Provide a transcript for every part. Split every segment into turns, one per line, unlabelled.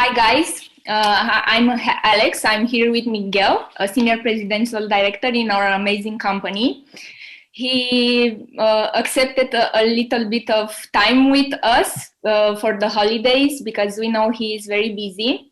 Hi guys, I'm Alex. I'm here with Miguel, a senior presidential director in our amazing company. He accepted a little bit of time with us for the holidays because we know he is very busy.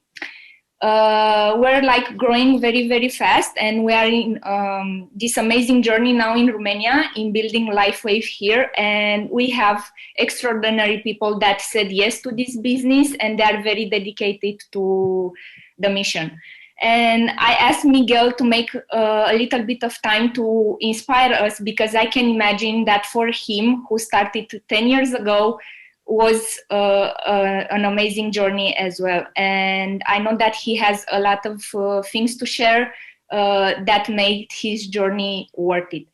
We're like growing very, very fast, and we are in this amazing journey now in Romania in building Lifewave here, and we have extraordinary people that said yes to this business, and they are very dedicated to the mission. And I asked Miguel to make a little bit of time to inspire us, because I can imagine that for him, who started 10 years ago, was an amazing journey as well. And I know that he has a lot of things to share that made his journey worth it.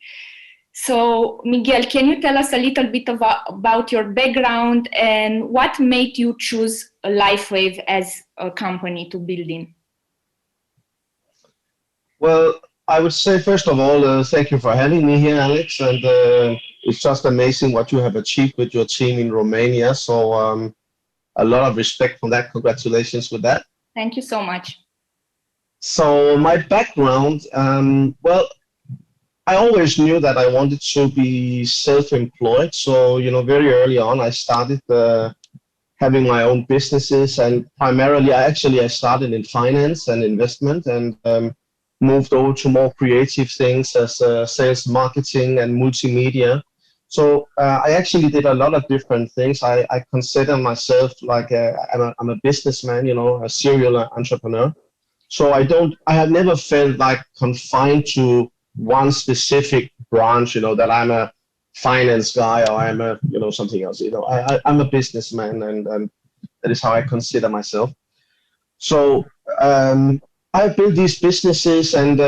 So Miguel, can you tell us a little bit about your background and what made you choose Lifewave as a company to build in?
Well, I would say, first of all, thank you for having me here, Alex. And it's just amazing what you have achieved with your team in Romania. So a lot of respect for that. Congratulations with that.
Thank you so much.
So my background, well, I always knew that I wanted to be self-employed. So, you know, very early on, I started having my own businesses. And primarily, I started in finance and investment, and moved over to more creative things as sales, marketing, and multimedia. So I actually did a lot of different things. I consider myself like I'm a businessman, you know, a serial entrepreneur. So I have never felt like confined to one specific branch, you know, that I'm a finance guy or I'm a, you know, something else. You know, I'm a businessman, and that is how I consider myself. So I built these businesses, and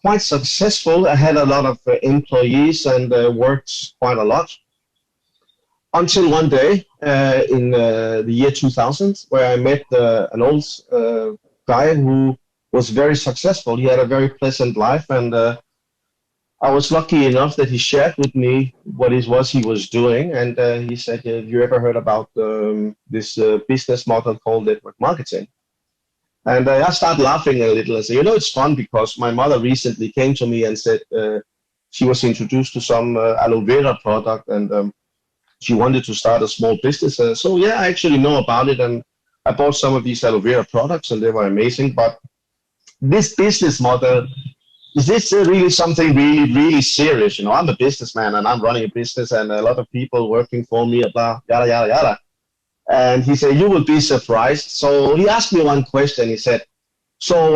quite successful. I had a lot of employees and worked quite a lot until one day in the year 2000, where I met an old guy who was very successful. He had a very pleasant life, and I was lucky enough that he shared with me what it was he was doing. And he said, have you ever heard about this business model called network marketing? And I started laughing a little and said, you know, it's fun because my mother recently came to me and said she was introduced to some aloe vera product, and she wanted to start a small business. So yeah, I actually know about it, and I bought some of these aloe vera products, and they were amazing. But this business model, is this really something really, really serious? You know, I'm a businessman and I'm running a business, and a lot of people working for me, blah, yada, yada, yada. And he said, you will be surprised. So he asked me one question. He said, so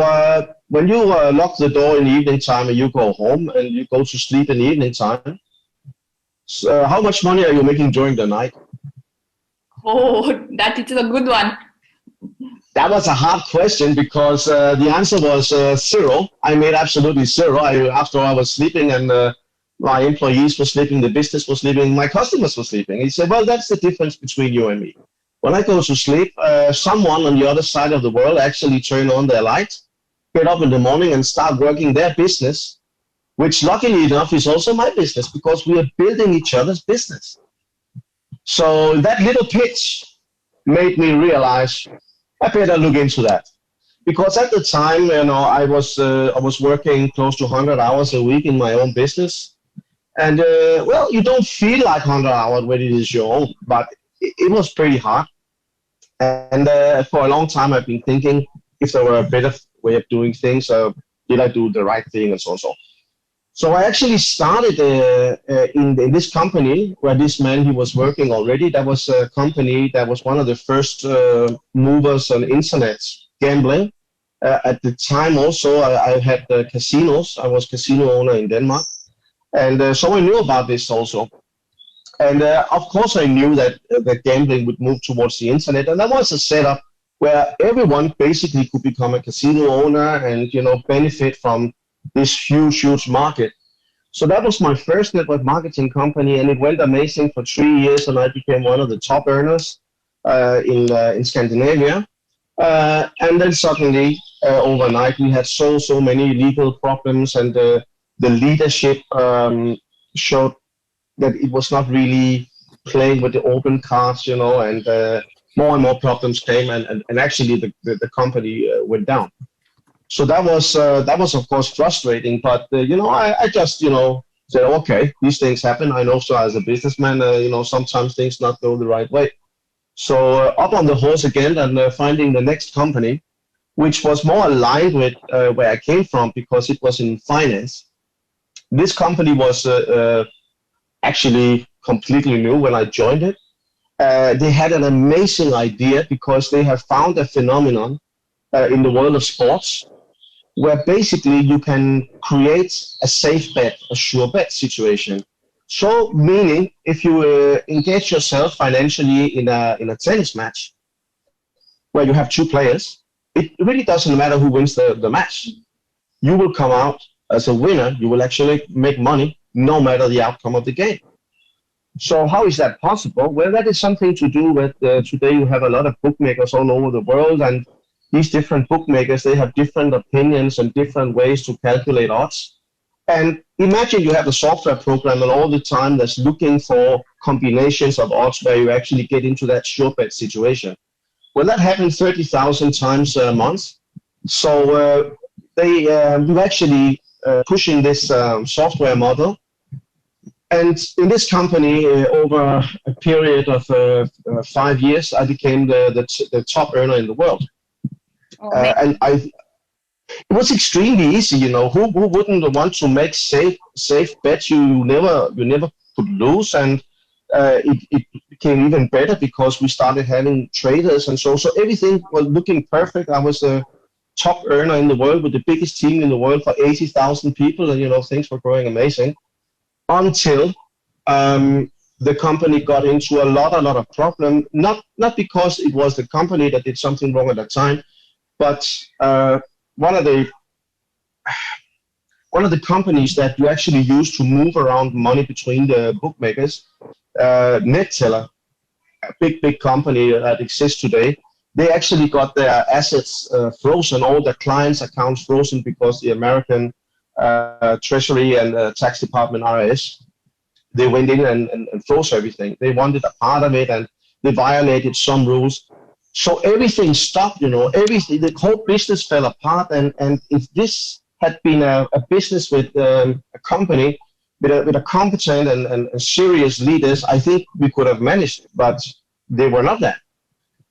when you lock the door in the evening time and you go home and you go to sleep in the evening time, so how much money are you making during the night?
Oh, that is a good one.
That was a hard question because the answer was zero. I made absolutely zero. After I was sleeping, and my employees were sleeping, the business was sleeping, my customers were sleeping. He said, well, that's the difference between you and me. When I go to sleep, someone on the other side of the world actually turn on their light, get up in the morning and start working their business, which luckily enough is also my business, because we are building each other's business. So that little pitch made me realize I better look into that. Because at the time, you know, I was working close to 100 hours a week in my own business. And well, you don't feel like 100 hours when it is your own, but it was pretty hard. And for a long time, I've been thinking if there were a better way of doing things, did I do the right thing, and so on. So I actually started in this company where this man, he was working already. That was a company that was one of the first movers on internet gambling. At the time also, I had casinos. I was casino owner in Denmark. And so I knew about this also. And of course, I knew that the gambling would move towards the internet, and that was a setup where everyone basically could become a casino owner and, you know, benefit from this huge, huge market. So that was my first network marketing company, and it went amazing for 3 years, and I became one of the top earners in Scandinavia. And then suddenly, overnight, we had so many legal problems, and the leadership showed that it was not really playing with the open cards, you know, and more and more problems came, and actually the company went down. So that was of course frustrating, but you know, I just, you know, said, okay, these things happen. I know, so as a businessman, you know, sometimes things not go the right way. So up on the horse again, and finding the next company, which was more aligned with where I came from, because it was in finance. This company was actually completely new when I joined it. They had an amazing idea, because they have found a phenomenon in the world of sports, where basically you can create a safe bet, a sure bet situation. So meaning, if you engage yourself financially in a tennis match, where you have two players, it really doesn't matter who wins the match. You will come out as a winner. You will actually make money no matter the outcome of the game. So how is that possible? Well, that is something to do with today you have a lot of bookmakers all over the world, and these different bookmakers, they have different opinions and different ways to calculate odds. And imagine you have a software program and all the time that's looking for combinations of odds where you actually get into that sure bet situation. Well, that happens 30,000 times a month. So we're actually pushing this software model. And in this company, over a period of 5 years, I became the top earner in the world. And it was extremely easy, you know. Who wouldn't want to make safe bets you never could lose? And it became even better because we started having traders, and so everything was looking perfect. I was the top earner in the world with the biggest team in the world for 80,000 people, and you know, things were growing amazing until the company got into a lot of problem. Not because it was the company that did something wrong at that time, but one of the companies that you actually use to move around money between the bookmakers, NetTeller, a big company that exists today, they actually got their assets frozen, all their clients' accounts frozen, because the American Treasury and Tax Department, IRS, they went in and froze everything. They wanted a part of it, and they violated some rules. So everything stopped, you know, the whole business fell apart. And if this had been a business with a company with a competent and serious leaders, I think we could have managed, but they were not that.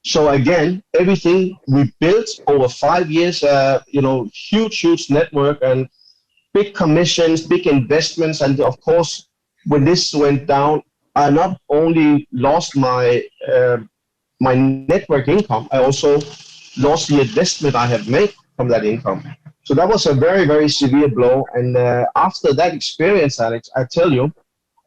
So again, everything we built over 5 years, you know, huge network and big commissions, big investments. And of course, when this went down, I not only lost my network income, I also lost the investment I have made from that income. So that was a very severe blow. And after that experience, Alex, I tell you,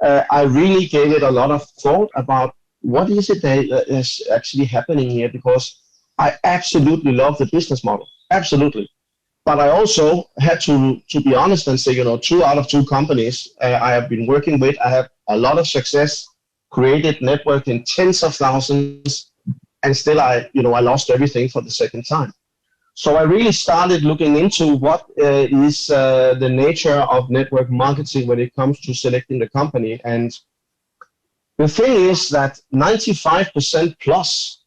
I really gave it a lot of thought about what is it that is actually happening here, because I absolutely love the business model, absolutely. But I also had to be honest and say, you know, 2 out of 2 companies I have been working with, I have a lot of success, created network in tens of thousands, and still I lost everything for the second time. So I really started looking into what is the nature of network marketing when it comes to selecting the company. And the thing is that 95% plus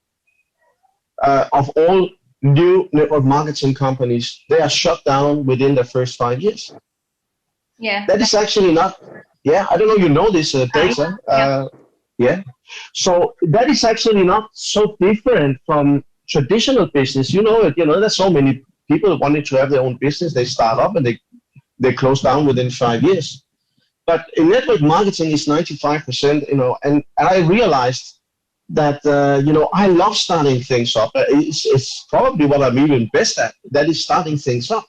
of all new network marketing companies, they are shut down within the first 5 years.
Yeah.
That is actually not, yeah, I don't know, you know this data. Yeah. So that is actually not so different from traditional business. You know, there's so many people wanting to have their own business. They start up and they close down within 5 years. But in network marketing, it's 95%, you know, and I realized that, you know, I love starting things up. It's probably what I'm even best at, that is starting things up.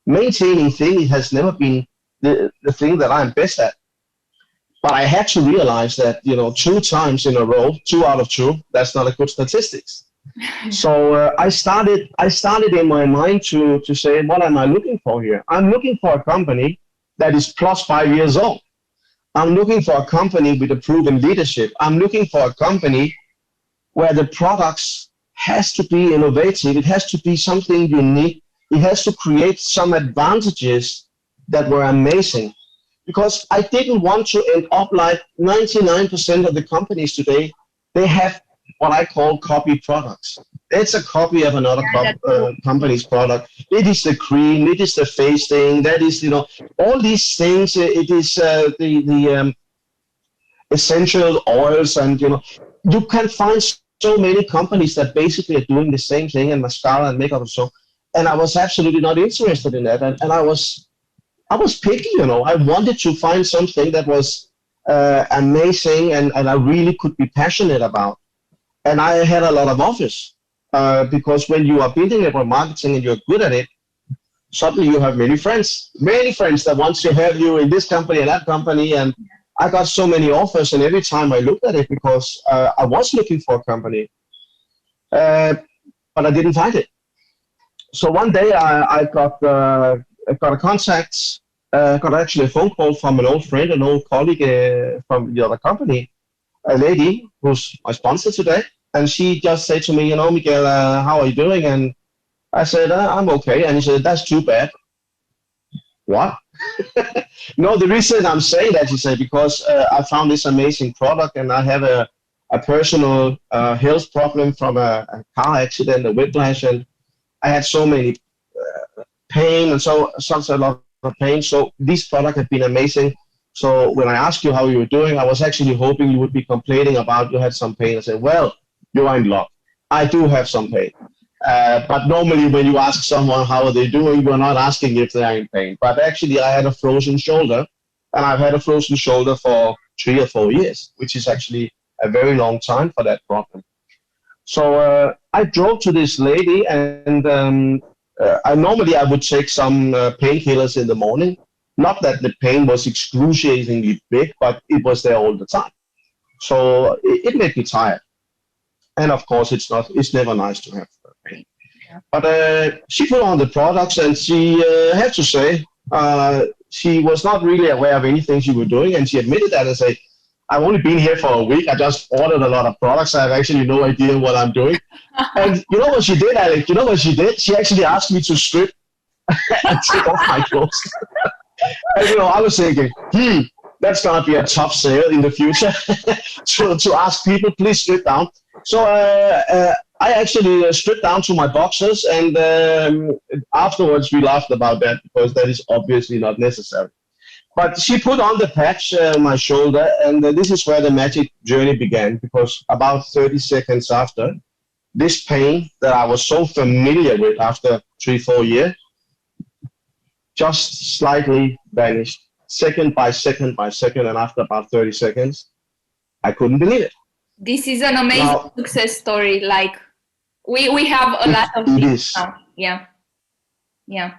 Maintaining things has never been the thing that I'm best at. But I had to realize that, you know, 2 times in a row, 2 out of 2, that's not a good statistics. So I started in my mind to say, what am I looking for here? I'm looking for a company that is plus 5 years old. I'm looking for a company with a proven leadership. I'm looking for a company where the products has to be innovative. It has to be something unique. It has to create some advantages that were amazing. Because I didn't want to end up like 99% of the companies today. They have what I call copy products. It's a copy of another company's product. It is the cream, it is the face thing, that is, you know, all these things. It is the essential oils, and you know, you can find so many companies that basically are doing the same thing, and mascara and makeup and so. And I was absolutely not interested in that, and I was picky, you know. I wanted to find something that was amazing and I really could be passionate about. And I had a lot of offers because when you are building up marketing and you're good at it, suddenly you have many friends that want to have you in this company and that company. And I got so many offers, and every time I looked at it, because I was looking for a company, but I didn't find it. So one day I got a contact, got actually a phone call from an old friend, an old colleague from the other company, a lady who's my sponsor today. And she just said to me, you know, Miguel, how are you doing? And I said, I'm okay. And he said, that's too bad. What? No, the reason I'm saying that, he said, because I found this amazing product, and I have a personal health problem from a car accident, a whiplash, and I had so many pain and such a lot of pain. So this product had been amazing. So when I asked you how you were doing, I was actually hoping you would be complaining about you had some pain. I said, well, you are in luck. I do have some pain. But normally when you ask someone how are they doing, you're not asking if they are in pain. But actually I had a frozen shoulder, and I've had a frozen shoulder for 3 or 4 years, which is actually a very long time for that problem. So I drove to this lady, and normally I would take some painkillers in the morning. Not that the pain was excruciatingly big, but it was there all the time. So it made me tired. And of course, it's never nice to have pain. Yeah. But she put on the products, and she had to say, she was not really aware of anything she was doing, and she admitted that and said, I've only been here for a week. I just ordered a lot of products. I have actually no idea what I'm doing. And you know what she did, Alex? You know what she did? She actually asked me to strip and take off my clothes. And you know, I was thinking, that's going to be a top sale in the future to ask people, please strip down. So I actually stripped down to my boxers, and afterwards we laughed about that, because that is obviously not necessary. But she put on the patch on my shoulder, and this is where the magic journey began, because about 30 seconds after, this pain that I was so familiar with after 3-4 years just slightly vanished, second by second by second, and after about 30 seconds, I couldn't believe it.
This is an amazing success story. Like we have a lot of things now. Yeah. Yeah.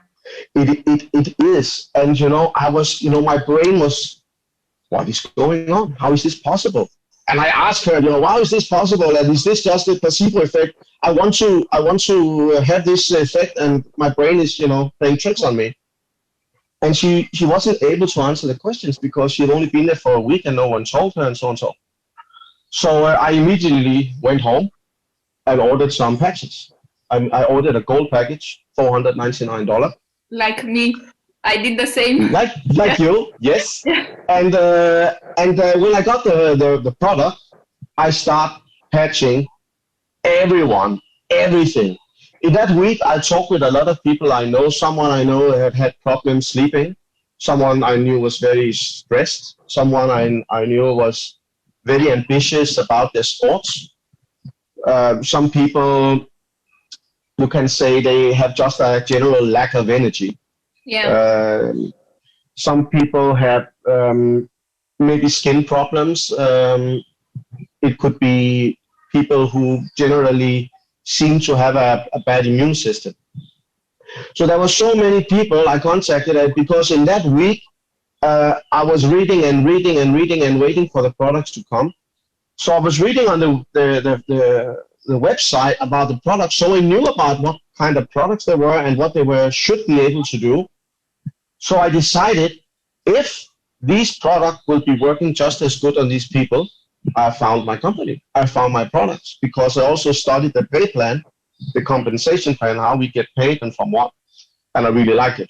It is. And you know, I was, you know, my brain was, what is going on? How is this possible? And I asked her, you know, how is this possible? And is this just a placebo effect? I want to have this effect, and my brain is, you know, playing tricks on me. And she wasn't able to answer the questions because she had only been there for a week and no one told her, and so on and so on. So I immediately went home and ordered some patches. I ordered a gold package, $499.
Like me, I did the same.
Like you, yes. And when I got the product, I start patching everyone, everything. In that week, I talked with a lot of people I know. Someone I know had problems sleeping. Someone I knew was very stressed. Someone I knew was very ambitious about their sports. Some people, you can say they have just a general lack of energy.
Yeah.
Some people have maybe skin problems. It could be people who generally seem to have a bad immune system. So there were so many people I contacted, because in that week, I was reading and reading and reading and waiting for the products to come. So I was reading on the website about the products, so I knew about what kind of products they were and what they should be able to do. So I decided, if these products will be working just as good on these people, I found my company. I found my products, because I also studied the pay plan, the compensation plan, how we get paid and from what, and I really liked it.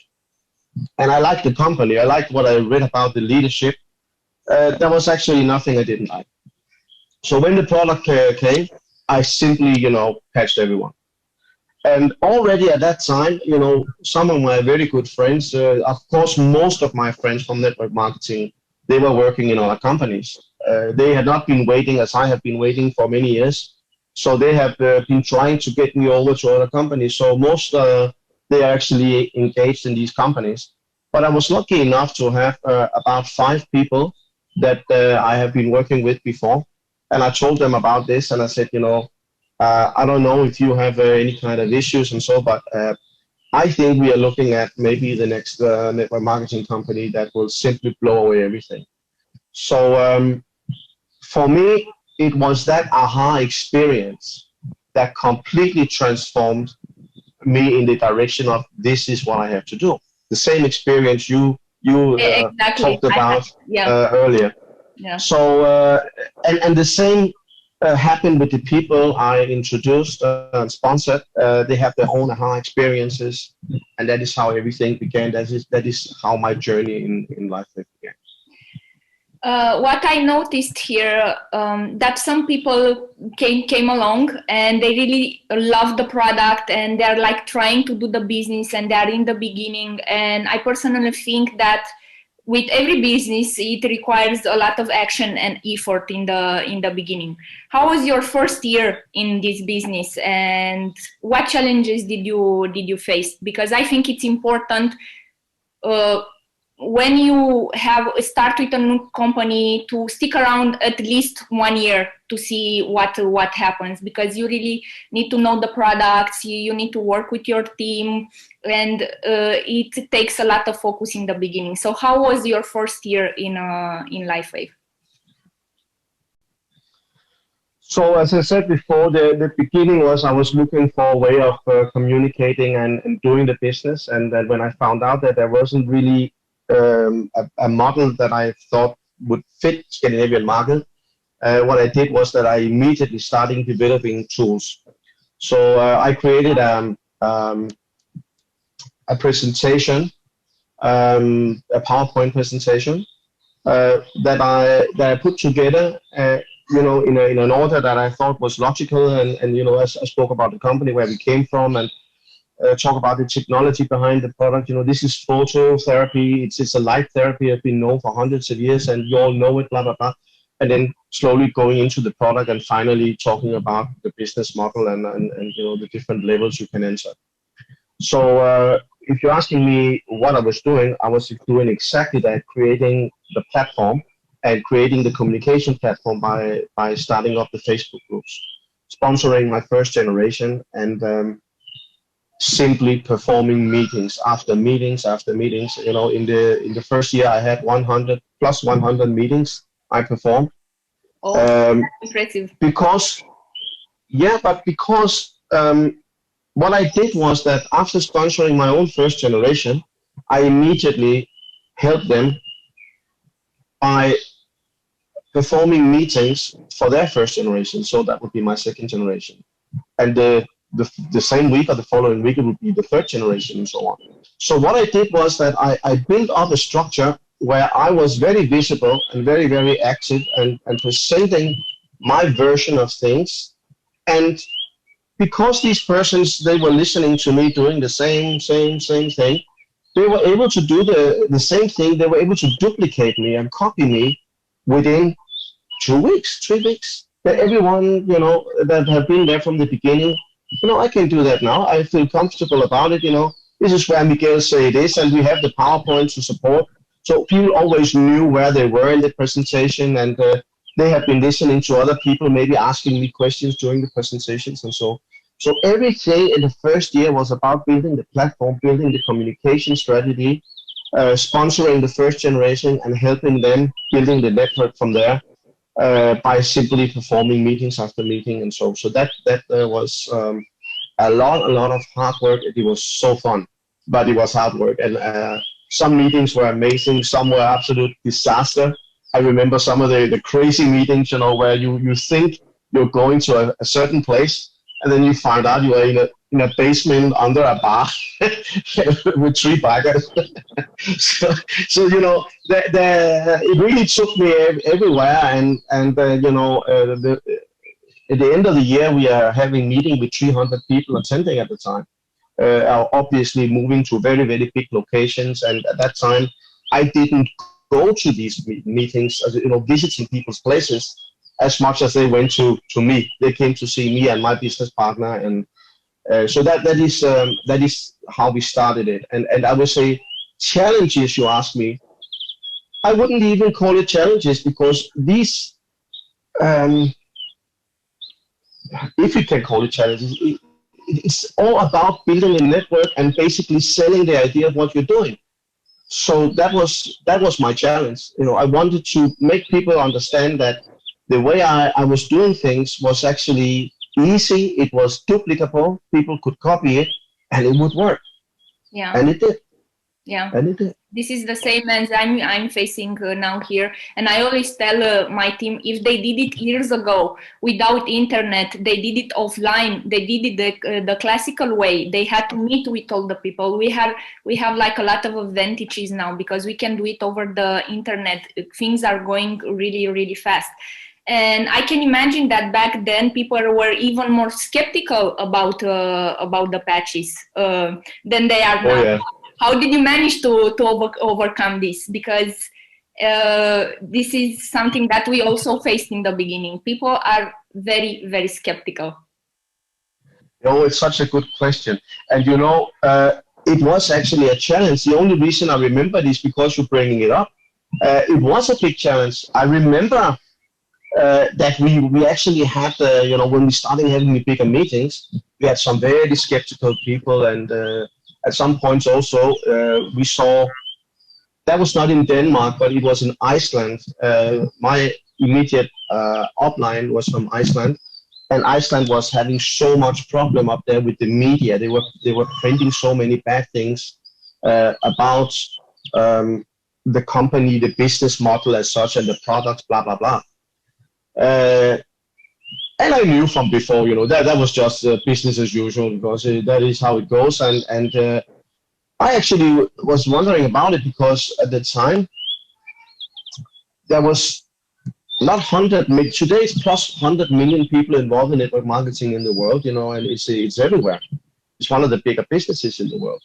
And I liked the company. I liked what I read about the leadership. There was actually nothing I didn't like. So when the product came, I simply, patched everyone. And already at that time, some of my very good friends, of course, most of my friends from network marketing, they were working in other companies. They had not been waiting as I have been waiting for many years. So they have been trying to get me over to other companies. So most, they are actually engaged in these companies. But I was lucky enough to have about 5 people that I have been working with before. And I told them about this, and I said, I don't know if you have any kind of issues and so, but I think we are looking at maybe the next network marketing company that will simply blow away everything. So for me, it was that aha experience that completely transformed me in the direction of this is what I have to do. The same experience you
exactly.
talked about earlier.
Yeah.
So and the same happened with the people I introduced and sponsored. They have their own aha experiences, and that is how everything began. That is how my journey in Lifewave began.
What I noticed here, that some people came along and they really love the product and they're like trying to do the business and they're in the beginning. And I personally think that with every business, it requires a lot of action and effort in the beginning. How was your first year in this business, and what challenges did you face? Because I think it's important when you start with a new company to stick around at least 1 year to see what happens, because you really need to know the products, you need to work with your team, and it takes a lot of focus in the beginning. So how was your first year in Lifewave?
So as I said before, the beginning was I was looking for a way of communicating and doing the business, and then when I found out that there wasn't really a model that I thought would fit Scandinavian market, what I did was that I immediately started developing tools. So I created a presentation, a PowerPoint presentation that I put together, in an order that I thought was logical, and as I spoke about the company, where we came from, and talk about the technology behind the product. This is phototherapy. It's a light therapy. It's been known for hundreds of years, and you all know it, blah, blah, blah. And then slowly going into the product and finally talking about the business model and the different levels you can enter. So if you're asking me what I was doing doing exactly that, creating the platform and creating the communication platform by starting up the Facebook groups, sponsoring my first generation, and simply performing meetings after meetings after meetings. In the first year, I had 100 meetings I performed.
Oh, impressive.
Because what I did was that after sponsoring my own first generation, I immediately helped them by performing meetings for their first generation. So that would be my second generation. And the same week or the following week, it would be the third generation and so on. So what I did was that I built up a structure where I was very visible and very, very active and presenting my version of things. And because these persons, they were listening to me doing the same thing, they were able to do the same thing. They were able to duplicate me and copy me within 2 weeks, 3 weeks. That everyone, that have been there from the beginning, I can do that now. I feel comfortable about it. This is where Miguel Cei is, and we have the PowerPoint to support. So people always knew where they were in the presentation, and they have been listening to other people, maybe asking me questions during the presentations and so. So everything in the first year was about building the platform, building the communication strategy, sponsoring the first generation, and helping them building the network from there. By simply performing meetings after meeting and so. So that was a lot of hard work. It was so fun, but it was hard work. And some meetings were amazing. Some were absolute disaster. I remember some of the crazy meetings, where you think you're going to a certain place, and then you find out you are in a basement under a bar with 3 bikers. so it really took me everywhere, and at the end of the year, we are having a meeting with 300 people attending at the time. Obviously moving to very, very big locations. And at that time, I didn't go to these meetings, visiting people's places as much as they went to me. They came to see me and my business partner. And so that is how we started it. And I would say challenges, you ask me, I wouldn't even call it challenges, because these, if you can call it challenges, it's all about building a network and basically selling the idea of what you're doing. So that was my challenge. I wanted to make people understand that the way I was doing things was actually easy. It was duplicable. People could copy it, and it would work.
Yeah.
And it did.
Yeah.
And it did.
This is the same as I'm facing now here. And I always tell my team, if they did it years ago without internet, they did it offline, they did it the classical way, they had to meet with all the people. We have like a lot of advantages now because we can do it over the internet. Things are going really, really fast. And I can imagine that back then people were even more skeptical about the patches than they are now.
Oh, yeah.
How did you manage to overcome this? Because this is something that we also faced in the beginning. People are very, very skeptical.
Oh, it's such a good question. And it was actually a challenge. The only reason I remember this because you're bringing it up. It was a big challenge. I remember that we actually had, when we started having the bigger meetings, we had some very skeptical people, and at some points also we saw, that was not in Denmark, but it was in Iceland. My immediate upline was from Iceland, and Iceland was having so much problem up there with the media. They were printing so many bad things about the company, the business model as such, and the products, blah, blah, blah. And I knew from before, that was just business as usual, because that is how it goes. And I actually was wondering about it because at the time there was not 100 million. Today it's plus 100 million people involved in network marketing in the world, and it's everywhere. It's one of the bigger businesses in the world.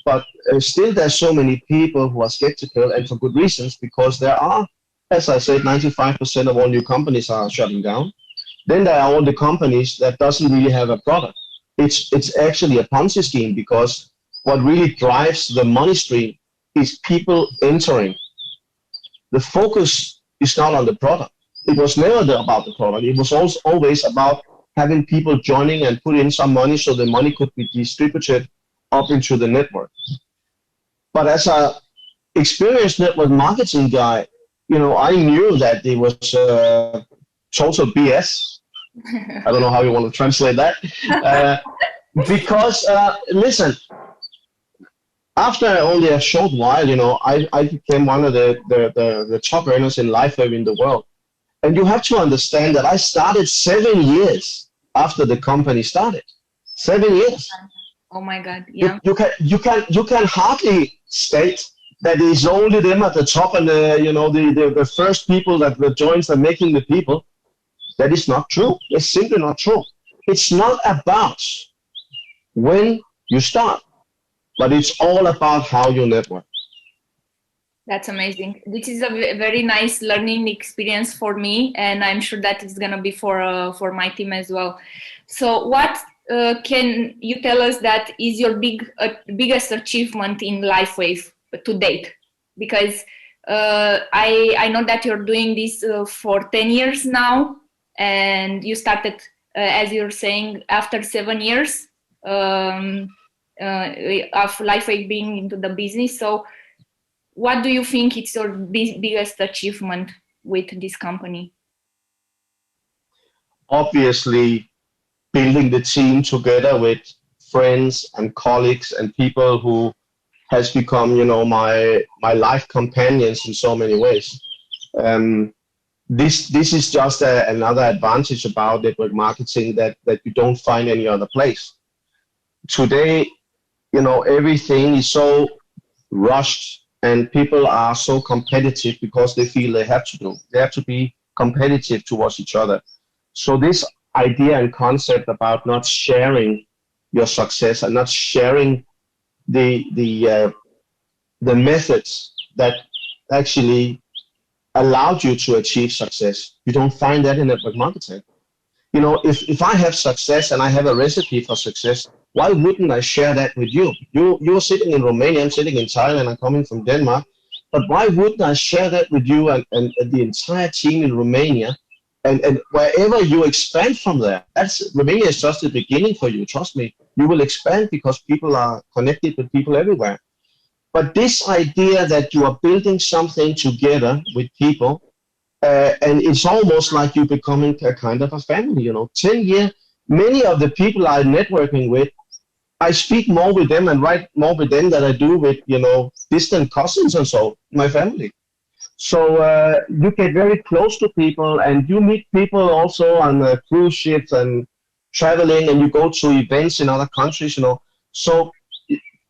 But still there's so many people who are skeptical, and for good reasons, because there are, as I said, 95% of all new companies are shutting down. Then there are all the companies that doesn't really have a product. It's actually a Ponzi scheme, because what really drives the money stream is people entering. The focus is not on the product. It was never about the product. It was always about having people joining and put in some money so the money could be distributed up into the network. But as an experienced network marketing guy, I knew that it was total BS. I don't know how you want to translate that. Because, listen, after only a short while, I became one of the top earners in Lifewave in the world. And you have to understand that I started 7 years after the company started. 7 years.
Oh my God! Yeah.
You can hardly state that it's only them at the top and the first people that joins are making the people. That is not true. It's simply not true. It's not about when you start, but it's all about how you network.
That's amazing. This is a very nice learning experience for me, and I'm sure that it's gonna be for my team as well. So, what can you tell us that is your biggest achievement in Lifewave to date? Because I know that you're doing this for 10 years now, and you started, as you're saying, after 7 years of Lifewave being into the business. So what do you think is your biggest achievement with this company?
Obviously, building the team together with friends and colleagues and people who has become, my life companions in so many ways. This is just another advantage about network marketing that you don't find any other place. Today, everything is so rushed, and people are so competitive because they feel they have to be competitive towards each other. So this idea and concept about not sharing your success and not sharing the methods that actually allowed you to achieve success. You don't find that in network marketing. You know, if I have success and I have a recipe for success, why wouldn't I share that with you? You're sitting in Romania, I'm sitting in Thailand, I'm coming from Denmark, but why wouldn't I share that with you and the entire team in Romania, and wherever you expand from there? Romania is just the beginning for you, trust me. You will expand because people are connected with people everywhere. But this idea that you are building something together with people, and it's almost like you're becoming a kind of a family, you know. 10 years, many of the people I'm networking with, I speak more with them and write more with them than I do with, you know, distant cousins and so, my family. So you get very close to people, and you meet people also on cruise ships and traveling, and you go to events in other countries, you know. So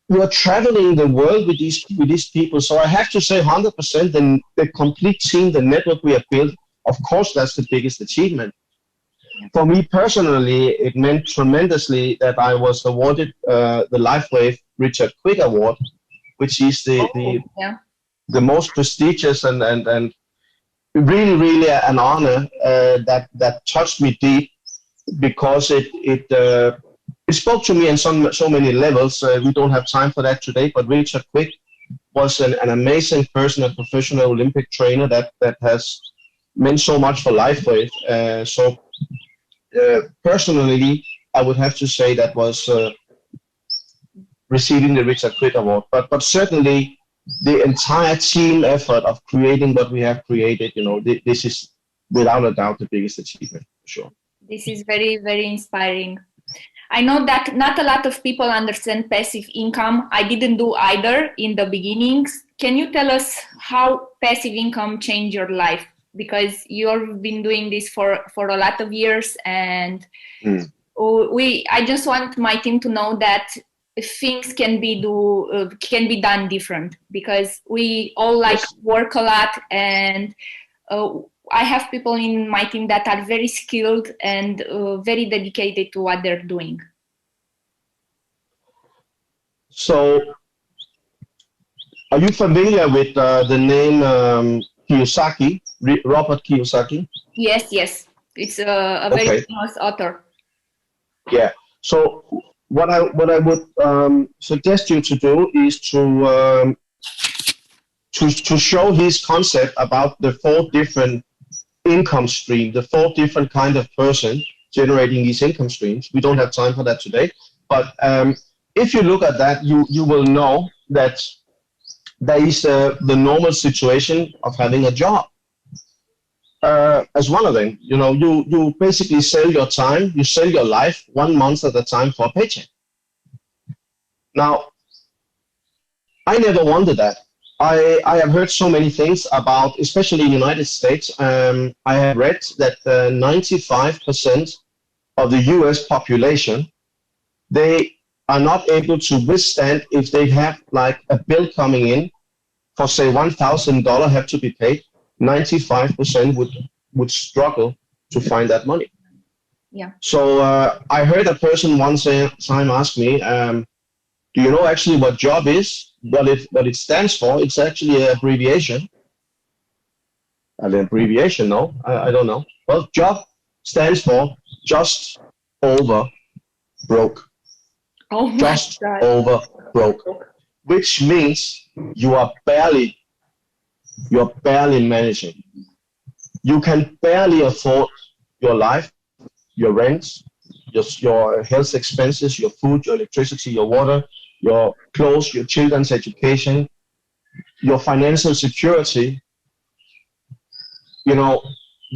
you're traveling the world with these people. So I have to say 100% the complete team, the network we have built, of course, that's the biggest achievement. For me personally, it meant tremendously that I was awarded the Lifewave Richard Quick Award, which is the most prestigious and really, really an honor that touched me deep, because it spoke to me on so many levels. We don't have time for that today, but Richard Quick was an amazing person, a professional Olympic trainer that has meant so much for Lifewave. So personally, I would have to say that was receiving the Richard Quick Award. But certainly the entire team effort of creating what we have created, you know, this is without a doubt the biggest achievement, for sure.
This is very, very inspiring. I know that not a lot of people understand passive income. I didn't do either in the beginnings. Can you tell us how passive income changed your life? Because you've been doing this for a lot of years, and I just want my team to know that things can be done different, because we all work a lot, and I have people in my team that are very skilled and very dedicated to what they're doing.
So, are you familiar with the name Kiyosaki, Robert Kiyosaki?
Yes. It's a very famous author.
Yeah. So, what I would suggest you to do is to show his concept about the 4 different income streams, the 4 different kind of person generating these income streams. We don't have time for that today, but if you look at that, you will know that there is the normal situation of having a job as one of them. You know, you basically sell your time, you sell your life 1 month at a time for a paycheck. Now, I never wanted that. I have heard so many things about, especially in the United States. I have read that 95% of the US population, they are not able to withstand if they have like a bill coming in for say $1,000 have to be paid. 95% would struggle to find that money.
Yeah.
So I heard a person one time ask me, do you know actually what job is? What it stands for? It's actually an abbreviation. An abbreviation? No, I don't know. Well, job stands for just over broke.
Oh my
just
God.
over broke, which means you're barely managing. You can barely afford your life, your rent, your health expenses, your food, your electricity, your water, your clothes, your children's education, your financial security. You know,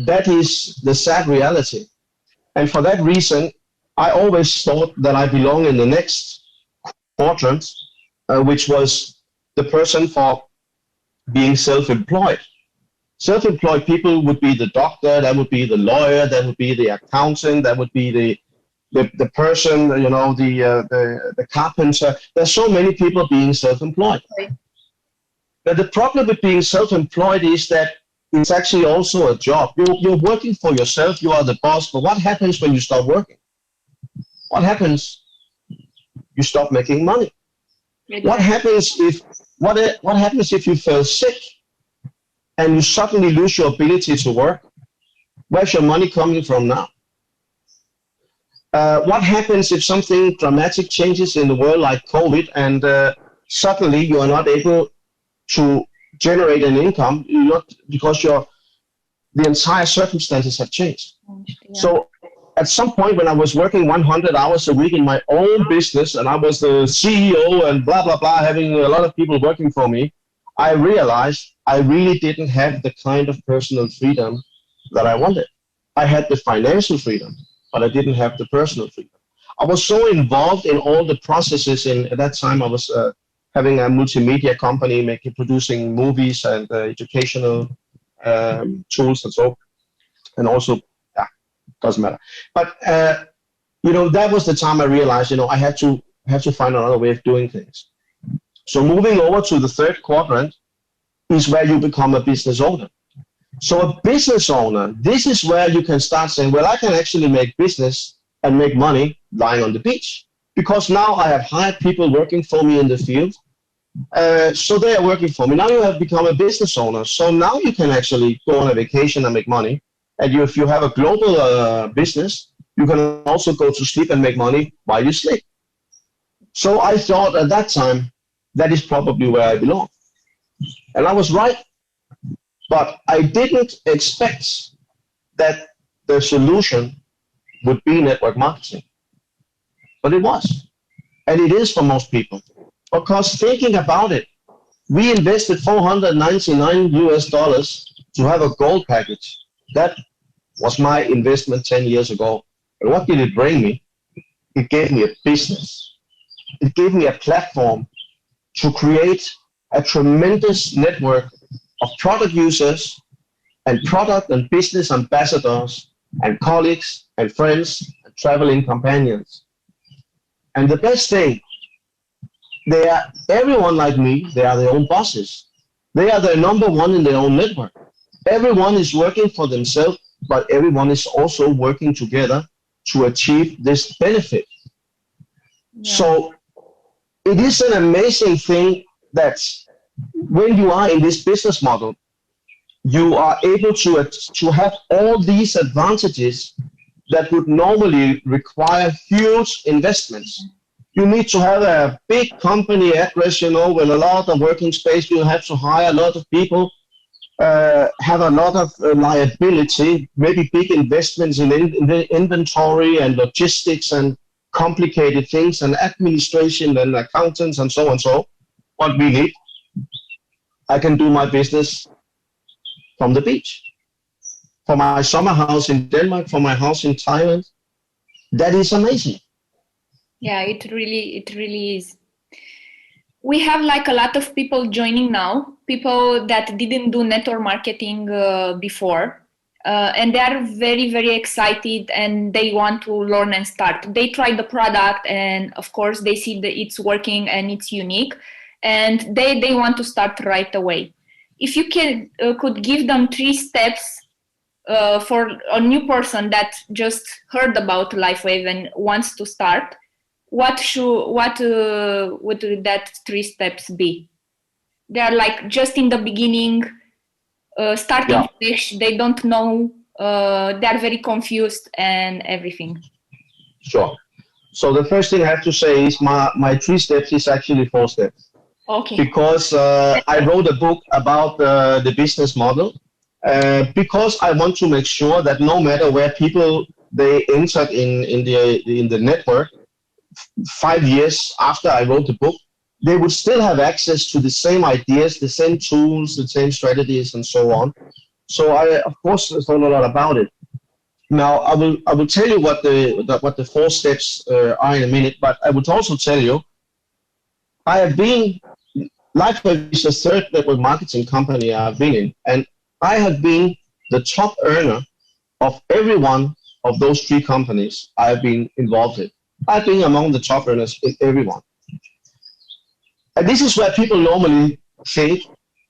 that is the sad reality. And for that reason, I always thought that I belong in the next quadrant, which was the person for being self-employed. Self-employed people would be the doctor, that would be the lawyer, that would be the accountant, that would be the person, you know, the carpenter. There's so many people being self-employed.
Right.
But the problem with being self-employed is that it's actually also a job. You're working for yourself, you are the boss, but what happens when you stop working? What happens? You stop making money. What happens if you feel sick and you suddenly lose your ability to work? Where's your money coming from now? What happens if something dramatic changes in the world like COVID and suddenly you are not able to generate an income because the entire circumstances have changed? Yeah. So at some point when I was working 100 hours a week in my own business and I was the CEO and blah, blah, blah, having a lot of people working for me, I realized I really didn't have the kind of personal freedom that I wanted. I had the financial freedom, but I didn't have the personal freedom. I was so involved in all the processes. At that time, I was having a multimedia company, producing movies and educational tools and so, and also, doesn't matter. But that was the time I realized, I had to find another way of doing things. So moving over to the third quadrant is where you become a business owner. So a business owner, this is where you can start saying, well, I can actually make business and make money lying on the beach, because now I have hired people working for me in the field. So they are working for me. Now you have become a business owner. So now you can actually go on a vacation and make money. And if you have a global business, you can also go to sleep and make money while you sleep. So I thought at that time, that is probably where I belong. And I was right. But I didn't expect that the solution would be network marketing. But it was. And it is for most people. Because thinking about it, we invested $499 to have a gold package. That was my investment 10 years ago. And what did it bring me? It gave me a business. It gave me a platform to create a tremendous network of product users and product and business ambassadors and colleagues and friends and traveling companions. And the best thing, everyone like me, they are their own bosses. They are the number one in their own network. Everyone is working for themselves, but everyone is also working together to achieve this benefit. Yeah. So it is an amazing thing that when you are in this business model, you are able to have all these advantages that would normally require huge investments. You need to have a big company address, with a lot of working space. You have to hire a lot of people, have a lot of liability, maybe big investments in the inventory and logistics and complicated things and administration and accountants and so on. So what we need, I can do my business from the beach, from my summer house in Denmark, from my house in Thailand. That is amazing.
Yeah, it really is. We have a lot of people joining now, people that didn't do network marketing before, and they are very, very excited and they want to learn and start. They try the product and of course they see that it's working and it's unique, and they want to start right away. If you could give them 3 steps for a new person that just heard about Lifewave and wants to start, what would that 3 steps be? They are just in the beginning, starting fresh, they don't know, they are very confused and everything.
Sure. So the first thing I have to say is my 3 steps is actually 4 steps.
Okay.
Because I wrote a book about the business model, because I want to make sure that no matter where people they entered in the network 5 years after I wrote the book, they would still have access to the same ideas, the same tools, the same strategies, and so on. So I, of course, thought a lot about it. Now I will tell you what the 4 steps are in a minute, but I would also tell you I have been. Lifewave is the 3rd network marketing company I've been in, and I have been the top earner of every one of those 3 companies I have been involved in. I've been among the top earners in every one. And this is where people normally think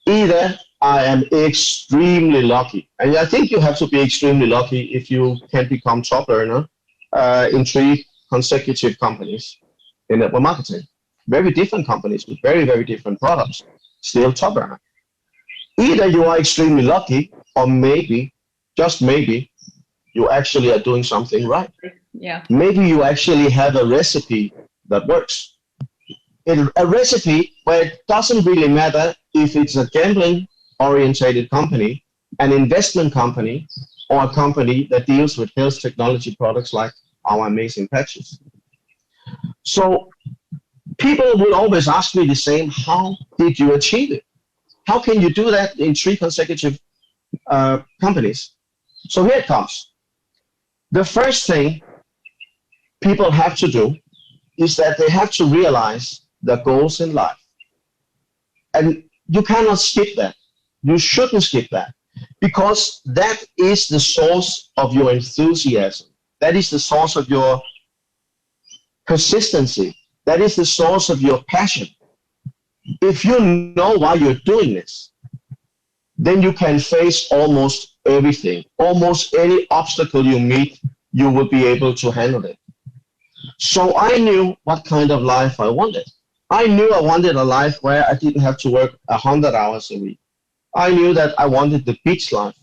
either I am extremely lucky. And I think you have to be extremely lucky if you can become top earner in 3 consecutive companies in network marketing. Very different companies with very, very different products, still top earner. Either you are extremely lucky, or maybe, just maybe, you actually are doing something right.
Yeah.
Maybe you actually have a recipe that works. A recipe where it doesn't really matter if it's a gambling-orientated company, an investment company, or a company that deals with health technology products like our amazing patches. So people will always ask me the same, how did you achieve it? How can you do that in 3 consecutive companies? So here it comes. The first thing people have to do is that they have to realize their goals in life. And you cannot skip that. You shouldn't skip that, because that is the source of your enthusiasm. That is the source of your consistency. That is the source of your passion. If you know why you're doing this, then you can face almost everything. Almost any obstacle you meet, you will be able to handle it. So I knew what kind of life I wanted. I knew I wanted a life where I didn't have to work 100 hours a week. I knew that I wanted the beach life,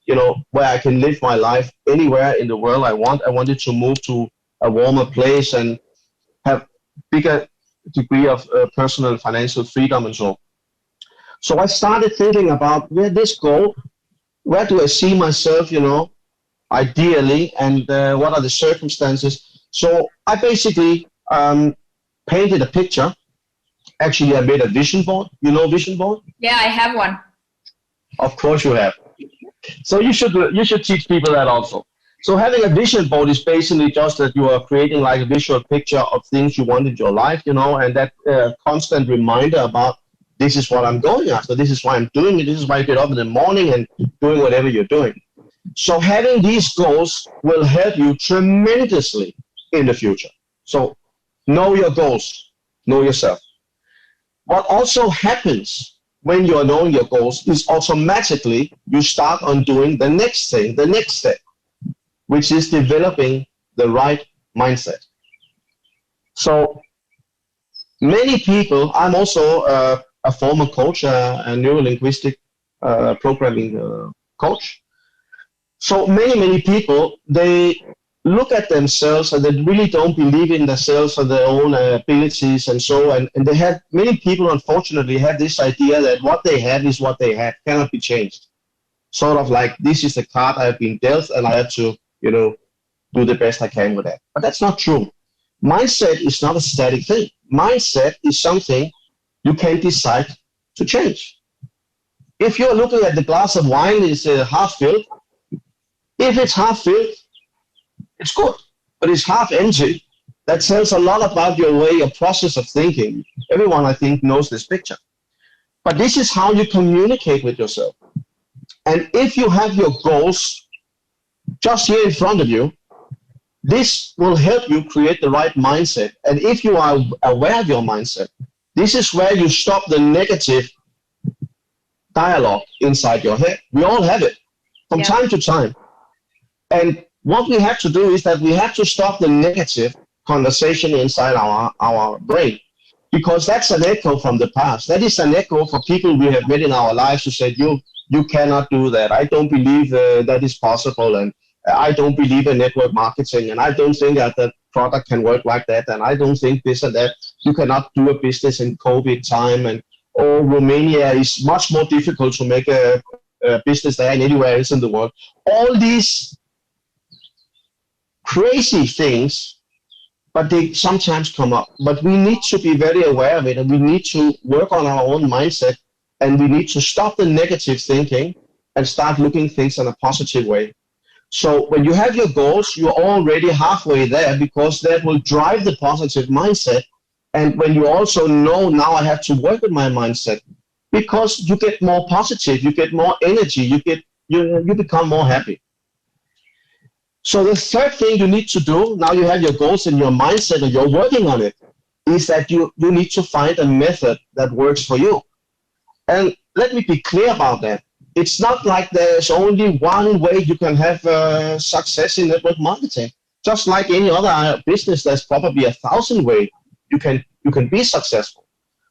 you know, where I can live my life anywhere in the world I want. I wanted to move to a warmer place and have bigger degree of personal and financial freedom and so. So I started thinking about where this go, where do I see myself, you know, ideally, and what are the circumstances. So I basically painted a picture. Actually, I made a vision board. You know vision board?
Yeah, I have one.
Of course you have. So you should teach people that also. So having a vision board is basically just that you are creating like a visual picture of things you want in your life, you know, and that constant reminder about this is what I'm going after, this is why I'm doing it, this is why I get up in the morning and doing whatever you're doing. So having these goals will help you tremendously in the future. So know your goals, know yourself. What also happens when you're knowing your goals is automatically you start on doing the next thing, the next step, which is developing the right mindset. So many people, I'm also a former coach, a neuro-linguistic programming coach. So many people, they look at themselves and they really don't believe in themselves or their own abilities and so, and they have, many people unfortunately have this idea that what they have is what they have, cannot be changed. Sort of like, this is the card I've been dealt and I have to, you know, do the best I can with that. But that's not true. Mindset is not a static thing. Mindset is something you can decide to change. If you're looking at the glass of wine is half filled, if it's half filled, it's good, but it's half empty. That tells a lot about your way, your process of thinking. Everyone, I think, knows this picture. But this is how you communicate with yourself. And if you have your goals just here in front of you, this will help you create the right mindset. And if you are aware of your mindset, this is where you stop the negative dialogue inside your head. We all have it from time to time. And what we have to do is that we have to stop the negative conversation inside our brain, because that's an echo from the past. That is an echo for people we have met in our lives who said, you cannot do that. I don't believe that is possible. And I don't believe in network marketing. And I don't think that the product can work like that. And I don't think this and that. You cannot do a business in COVID time. And Romania is much more difficult to make a business there than anywhere else in the world. All these crazy things, but they sometimes come up. But we need to be very aware of it, and we need to work on our own mindset, and we need to stop the negative thinking and start looking things in a positive way. So when you have your goals, you're already halfway there, because that will drive the positive mindset. And when you also know, now I have to work with my mindset, because you get more positive, you get more energy, you become more happy. So the third thing you need to do, now you have your goals and your mindset and you're working on it, is that you need to find a method that works for you. And let me be clear about that. It's not like there's only one way you can have success in network marketing. Just like any other business, there's probably 1,000 ways you can be successful.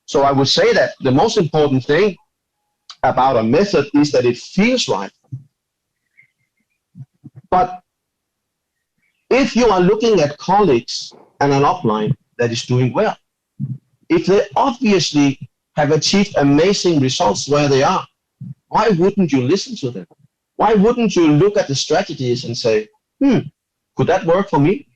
So I would say that the most important thing about a method is that it feels right. But if you are looking at colleagues and an upline that is doing well, if they obviously have achieved amazing results where they are, why wouldn't you listen to them? Why wouldn't you look at the strategies and say, could that work for me?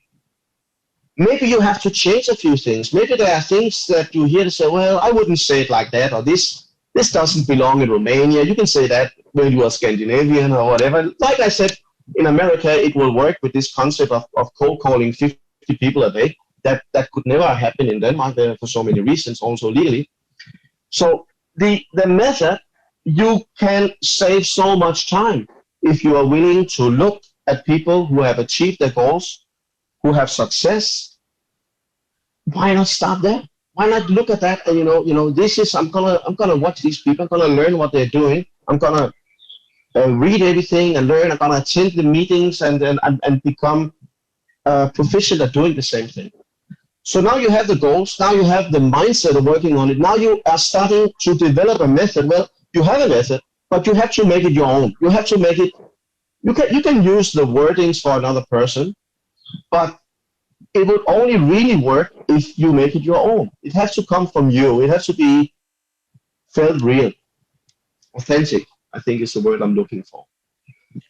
Maybe you have to change a few things. Maybe there are things that you hear to say, well, I wouldn't say it like that, or this doesn't belong in Romania. You can say that when you are Scandinavian or whatever. Like I said, in America, it will work with this concept of cold calling 50 people a day. That could never happen in Denmark for so many reasons, also legally. So the method, you can save so much time if you are willing to look at people who have achieved their goals, who have success. Why not start there? Why not look at that and I'm gonna watch these people. I'm gonna learn what they're doing. I'm gonna read everything and learn. I'm gonna attend the meetings and become proficient at doing the same thing. So now you have the goals. Now you have the mindset of working on it. Now you are starting to develop a method. Well, you have a method, but you have to make it your own. You have to make it. You can use the wordings for another person, but it would only really work if you make it your own. It has to come from you. It has to be felt real, authentic, I think is the word I'm looking for.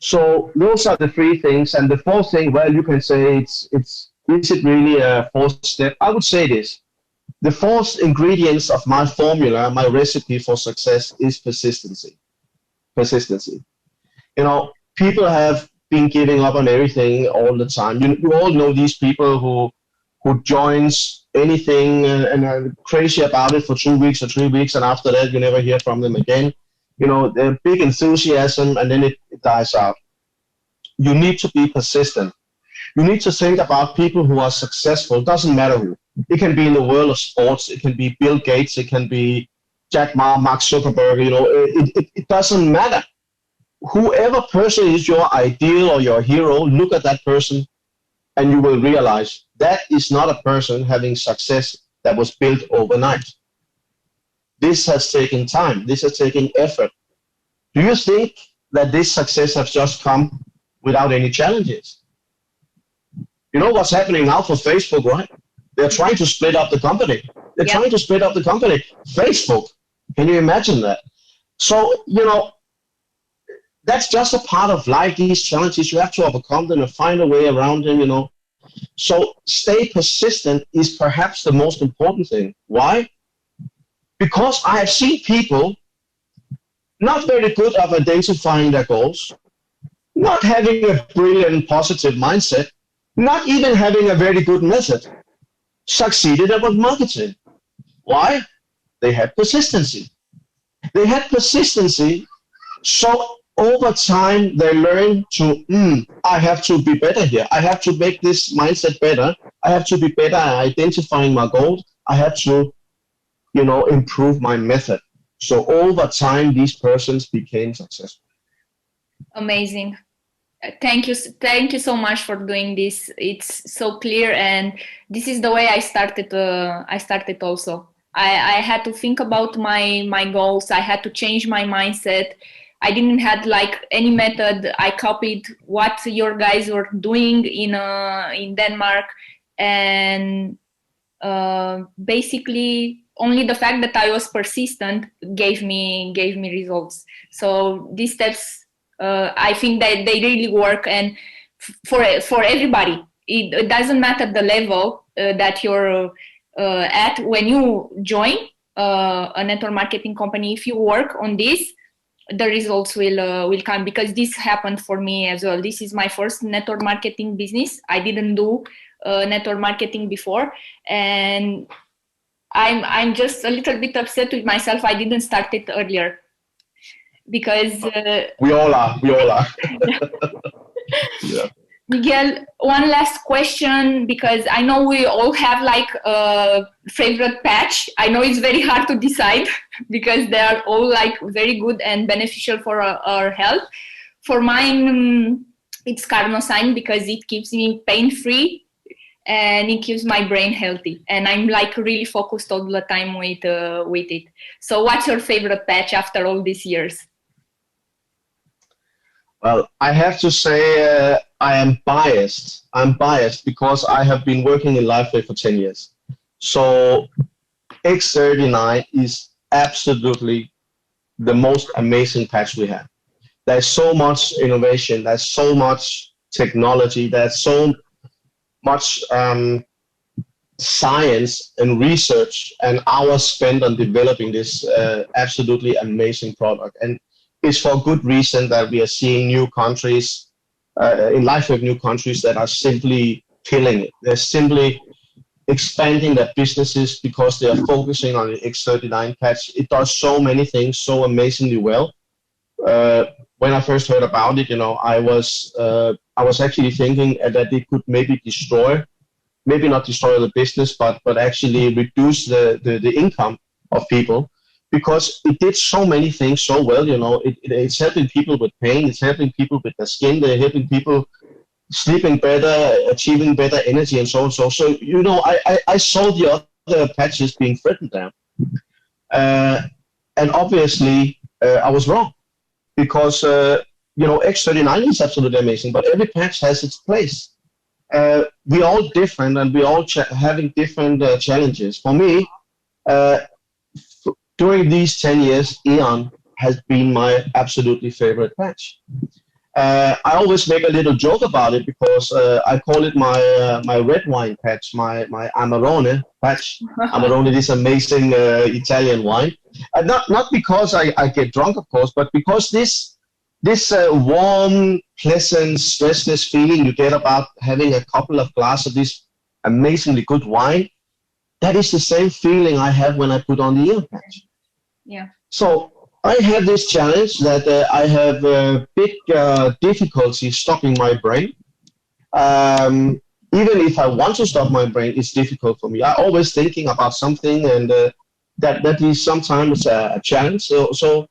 So those are the three things. And the fourth thing, well, you can say is it really a fourth step? I would say this. The fourth ingredients of my formula, my recipe for success is persistency. Persistency. People have been giving up on everything all the time. You all know these people who joins anything and are crazy about it for 2 weeks or 3 weeks, and after that you never hear from them again. They're big enthusiasm and then it dies out. You need to be persistent. You need to think about people who are successful. It doesn't matter who. It can be in the world of sports. It can be Bill Gates. It can be Jack Ma, Mark Zuckerberg. It doesn't matter. Whoever person is your ideal or your hero, look at that person and you will realize that is not a person having success that was built overnight. This has taken time. This has taken effort. Do you think that this success has just come without any challenges? You know what's happening now for Facebook, right? They're trying to split up the company. They're trying to split up the company. Facebook. Can you imagine that? So, that's just a part of life. These challenges, you have to overcome them and find a way around them, So stay persistent is perhaps the most important thing. Why? Because I have seen people not very good at identifying their goals, not having a brilliant positive mindset, not even having a very good method, succeeded at marketing. Why? They had persistency. They had persistency, so over time they learn to, I have to be better here. I have to make this mindset better. I have to be better at identifying my goals. I have to, improve my method. So over time, these persons became successful.
Amazing. Thank you so much for doing this. It's so clear, and this is the way I started. I started also. I had to think about my goals. I had to change my mindset. I didn't have any method. I copied what your guys were doing in Denmark, and basically only the fact that I was persistent gave me results. So these steps, I think that they really work, and for everybody. It doesn't matter the level that you're at when you join a network marketing company. If you work on this, the results will come, because this happened for me as well. This is my first network marketing business. I didn't do network marketing before, and I'm just a little bit upset with myself. I didn't start it earlier, because
we all are. Yeah.
Miguel, one last question, because I know we all have like a favorite patch. I know it's very hard to decide because they are all like very good and beneficial for our health. For mine, it's carnosine because it keeps me pain-free and it keeps my brain healthy. And I'm like really focused all the time with it. So what's your favorite patch after all these years?
Well, I have to say I am biased. I'm biased because I have been working in Lifewave for 10 years. So X39 is absolutely the most amazing patch we have. There's so much innovation, there's so much technology, there's so much science and research and hours spent on developing this absolutely amazing product. And it's for good reason that we are seeing new countries, in Lifewave, new countries that are simply killing it. They're simply expanding their businesses because they are focusing on the X39 patch. It does so many things so amazingly well. When I first heard about it, I was actually thinking that it could maybe maybe not destroy the business, but actually reduce the income of people, because it did so many things so well. It's helping people with pain, it's helping people with their skin, they're helping people sleeping better, achieving better energy, and so on. So I saw the other patches being threatened there, and obviously I was wrong, because X39 is absolutely amazing, but every patch has its place. We're all different, and we're all having different challenges. For me, during these 10 years, Eon has been my absolutely favorite patch. I always make a little joke about it because I call it my red wine patch, my Amarone patch. Amarone is amazing Italian wine. Not because I get drunk, of course, but because this warm, pleasant, stressless feeling you get about having a couple of glasses of this amazingly good wine, that is the same feeling I have when I put on the ear patch.
Yeah.
So I have this challenge that I have big difficulty stopping my brain. Even if I want to stop my brain, it's difficult for me. I'm always thinking about something, and that is sometimes a challenge. So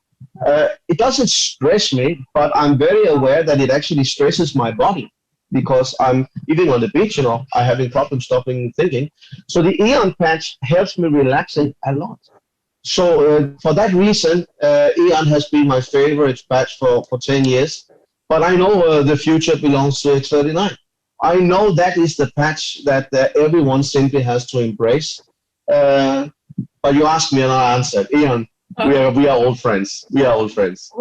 it doesn't stress me, but I'm very aware that it actually stresses my body, because I'm even on the beach, I'm having problems stopping thinking. So the Eon patch helps me relaxing a lot. So for that reason, Eon has been my favorite patch for 10 years. But I know the future belongs to X39. I know that is the patch that everyone simply has to embrace. But you asked me and I answered. Eon, we are old friends. We are old friends.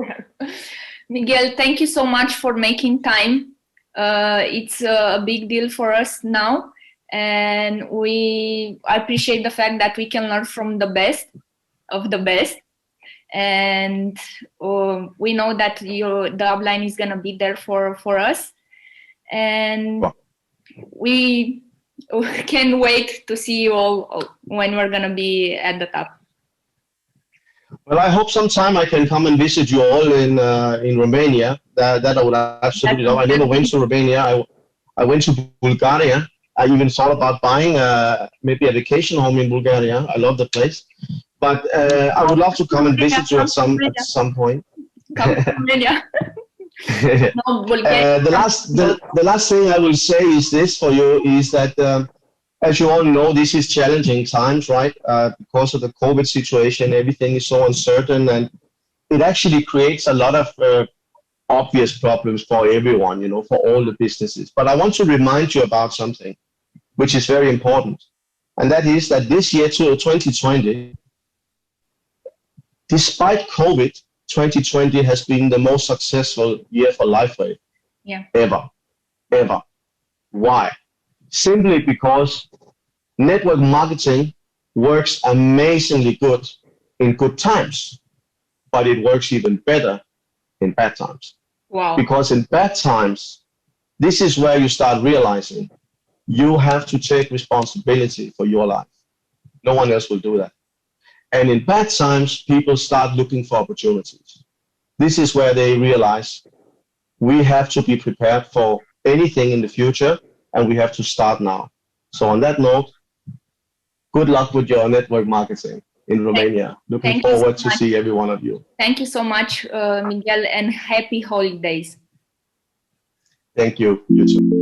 Miguel, thank you so much for making time. It's a big deal for us now, and I appreciate the fact that we can learn from the best of the best, and we know that the upline is going to be there for us, and we can't wait to see you all when we're going to be at the top.
Well, I hope sometime I can come and visit you all in Romania. That I would absolutely love. I never went to Romania. I went to Bulgaria. I even thought about buying maybe a vacation home in Bulgaria. I love the place. But I would love to come and visit you at some point.
Come to Romania.
The last thing I will say is this for you is that as you all know, this is challenging times, right? Because of the COVID situation, everything is so uncertain, and it actually creates a lot of obvious problems for everyone, for all the businesses. But I want to remind you about something which is very important, and that is that this year, 2020, despite COVID, 2020 has been the most successful year for Lifewave ever. Why? Simply because network marketing works amazingly good in good times, but it works even better in bad times.
Wow.
Because in bad times, this is where you start realizing you have to take responsibility for your life. No one else will do that. And in bad times, people start looking for opportunities. This is where they realize we have to be prepared for anything in the future, and we have to start now. So on that note, good luck with your network marketing in Romania. Looking forward to see every one of you.
Thank you so much, Miguel, and happy holidays.
Thank you. You too.